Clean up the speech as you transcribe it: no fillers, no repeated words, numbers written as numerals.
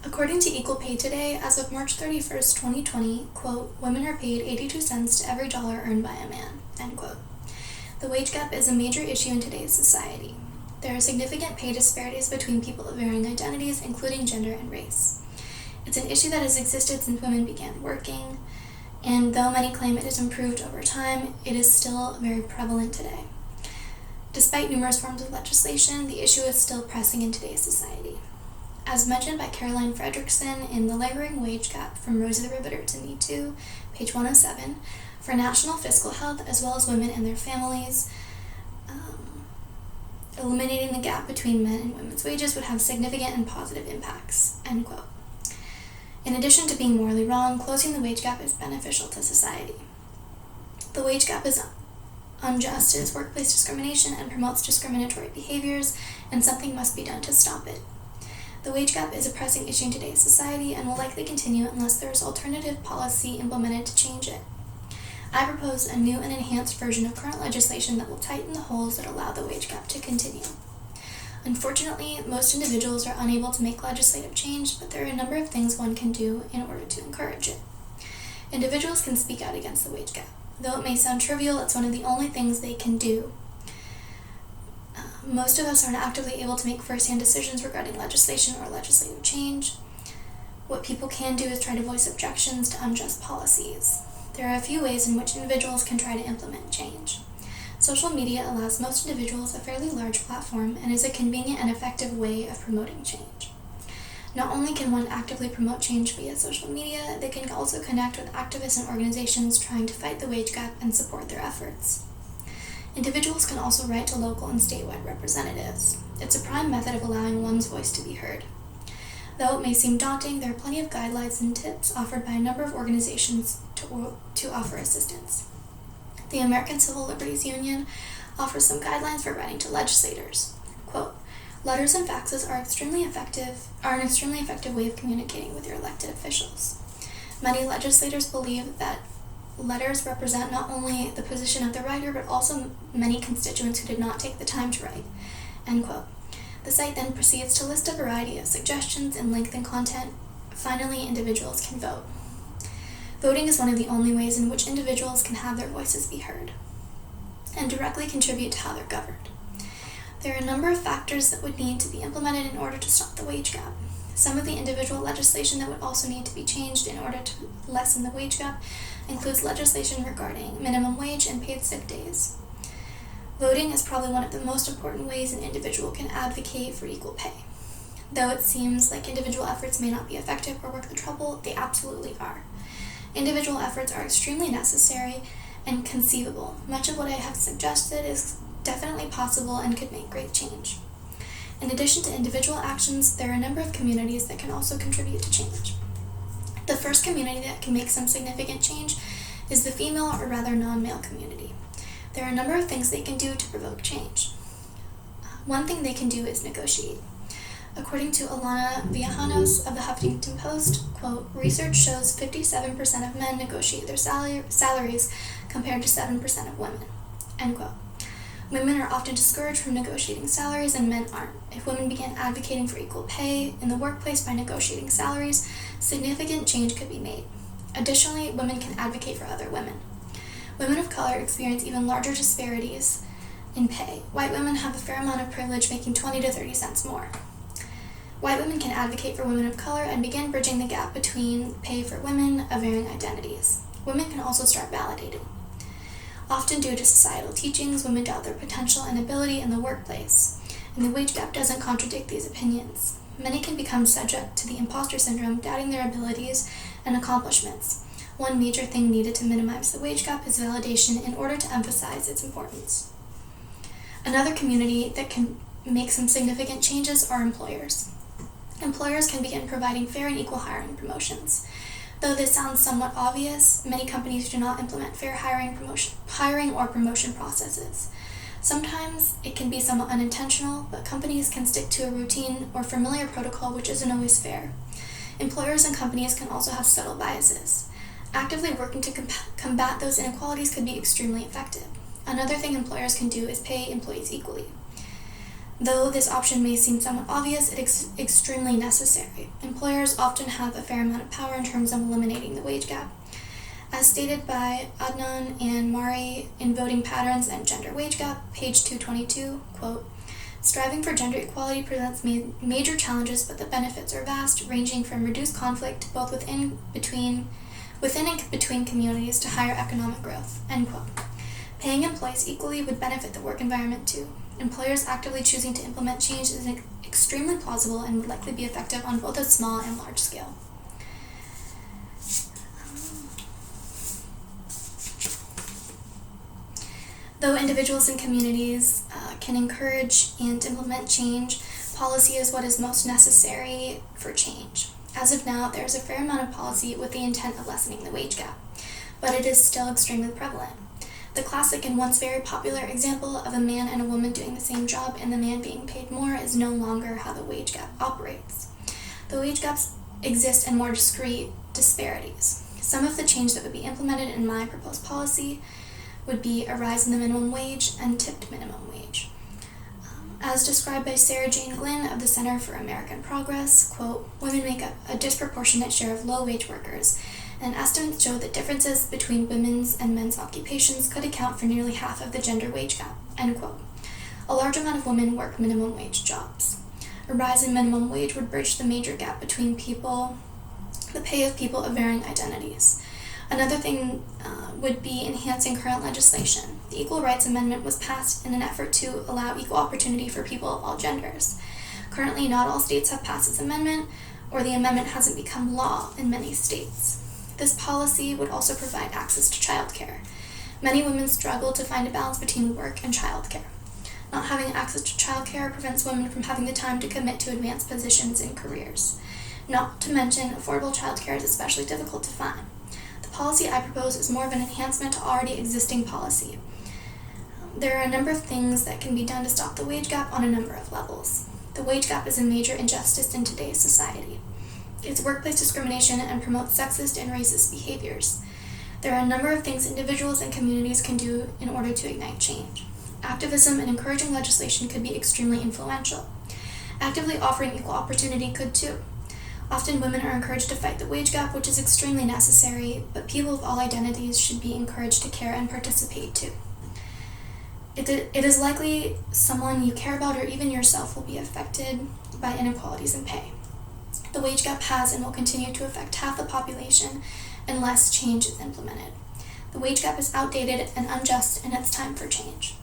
According to Equal Pay Today, as of March 31st, 2020, quote, women are paid 82 cents to every dollar earned by a man, end quote. The wage gap is a major issue in today's society. There are significant pay disparities between people of varying identities, including gender and race. It's an issue that has existed since women began working, and though many claim it has improved over time, it is still very prevalent today. Despite numerous forms of legislation, the issue is still pressing in today's society. As mentioned by Caroline Fredrickson in The Lingering Wage Gap from Rosie the Riveter to Me Too, page 107, for national fiscal health as well as women and their families, eliminating the gap between men and women's wages would have significant and positive impacts, end quote. In addition to being morally wrong, closing the wage gap is beneficial to society. The wage gap is unjust, it is workplace discrimination and promotes discriminatory behaviors, and something must be done to stop it. The wage gap is a pressing issue in today's society and will likely continue unless there is alternative policy implemented to change it. I propose a new and enhanced version of current legislation that will tighten the holes that allow the wage gap to continue. Unfortunately, most individuals are unable to make legislative change, but there are a number of things one can do in order to encourage it. Individuals can speak out against the wage gap. Though it may sound trivial, it's one of the only things they can do. Most of us aren't actively able to make first-hand decisions regarding legislation or legislative change. What people can do is try to voice objections to unjust policies. There are a few ways in which individuals can try to implement change. Social media allows most individuals a fairly large platform and is a convenient and effective way of promoting change. Not only can one actively promote change via social media, they can also connect with activists and organizations trying to fight the wage gap and support their efforts. Individuals can also write to local and statewide representatives. It's a prime method of allowing one's voice to be heard. Though it may seem daunting, there are plenty of guidelines and tips offered by a number of organizations to offer assistance. The American Civil Liberties Union offers some guidelines for writing to legislators. Quote, letters and faxes are an extremely effective way of communicating with your elected officials. Many legislators believe that letters represent not only the position of the writer, but also many constituents who did not take the time to write, end quote. The site then proceeds to list a variety of suggestions in length and content. Finally, individuals can vote. Voting is one of the only ways in which individuals can have their voices be heard and directly contribute to how they're governed. There are a number of factors that would need to be implemented in order to stop the wage gap. Some of the individual legislation that would also need to be changed in order to lessen the wage gap includes legislation regarding minimum wage and paid sick days. Voting is probably one of the most important ways an individual can advocate for equal pay. Though it seems like individual efforts may not be effective or worth the trouble, they absolutely are. Individual efforts are extremely necessary and conceivable. Much of what I have suggested is definitely possible and could make great change. In addition to individual actions, there are a number of communities that can also contribute to change. The first community that can make some significant change is the female, or rather non-male community. There are a number of things they can do to provoke change. One thing they can do is negotiate. According to Alana Villajanos of the Huffington Post, quote, research shows 57% of men negotiate their salaries compared to 7% of women, end quote. Women are often discouraged from negotiating salaries and men aren't. If women began advocating for equal pay in the workplace by negotiating salaries, significant change could be made. Additionally, women can advocate for other women. Women of color experience even larger disparities in pay. White women have a fair amount of privilege, making 20 to 30 cents more. White women can advocate for women of color and begin bridging the gap between pay for women of varying identities. Women can also start validating. Often due to societal teachings, women doubt their potential and ability in the workplace, and the wage gap doesn't contradict these opinions. Many can become subject to the imposter syndrome, doubting their abilities and accomplishments. One major thing needed to minimize the wage gap is validation in order to emphasize its importance. Another community that can make some significant changes are employers. Employers can begin providing fair and equal hiring promotions. Though this sounds somewhat obvious, many companies do not implement fair hiring or promotion processes. Sometimes it can be somewhat unintentional, but companies can stick to a routine or familiar protocol which isn't always fair. Employers and companies can also have subtle biases. Actively working to combat those inequalities could be extremely effective. Another thing employers can do is pay employees equally. Though this option may seem somewhat obvious, it is extremely necessary. Employers often have a fair amount of power in terms of eliminating the wage gap. As stated by Adnan and Mari in Voting Patterns and Gender Wage Gap, page 222, quote, "Striving for gender equality presents major challenges, but the benefits are vast, ranging from reduced conflict both within and between communities to higher economic growth," end quote. Paying employees equally would benefit the work environment too. Employers actively choosing to implement change is extremely plausible and would likely be effective on both a small and large scale. Though individuals and communities can encourage and implement change, policy is what is most necessary for change. As of now, there is a fair amount of policy with the intent of lessening the wage gap, but it is still extremely prevalent. The classic and once very popular example of a man and a woman doing the same job and the man being paid more is no longer how the wage gap operates. The wage gaps exist in more discrete disparities. Some of the change that would be implemented in my proposed policy would be a rise in the minimum wage and tipped minimum wage. As described by Sarah Jane Glynn of the Center for American Progress, quote, "Women make up a disproportionate share of low-wage workers, and estimates show that differences between women's and men's occupations could account for nearly half of the gender wage gap," end quote. A large amount of women work minimum wage jobs. A rise in minimum wage would bridge the major gap between the pay of people of varying identities. Another thing would be enhancing current legislation. The Equal Rights Amendment was passed in an effort to allow equal opportunity for people of all genders. Currently, not all states have passed this amendment, or the amendment hasn't become law in many states. This policy would also provide access to childcare. Many women struggle to find a balance between work and childcare. Not having access to childcare prevents women from having the time to commit to advanced positions in careers. Not to mention, affordable childcare is especially difficult to find. The policy I propose is more of an enhancement to already existing policy. There are a number of things that can be done to stop the wage gap on a number of levels. The wage gap is a major injustice in today's society. It's workplace discrimination and promotes sexist and racist behaviors. There are a number of things individuals and communities can do in order to ignite change. Activism and encouraging legislation could be extremely influential. Actively offering equal opportunity could too. Often women are encouraged to fight the wage gap, which is extremely necessary, but people of all identities should be encouraged to care and participate too. It is likely someone you care about or even yourself will be affected by inequalities in pay. The wage gap has and will continue to affect half the population unless change is implemented. The wage gap is outdated and unjust, and it's time for change.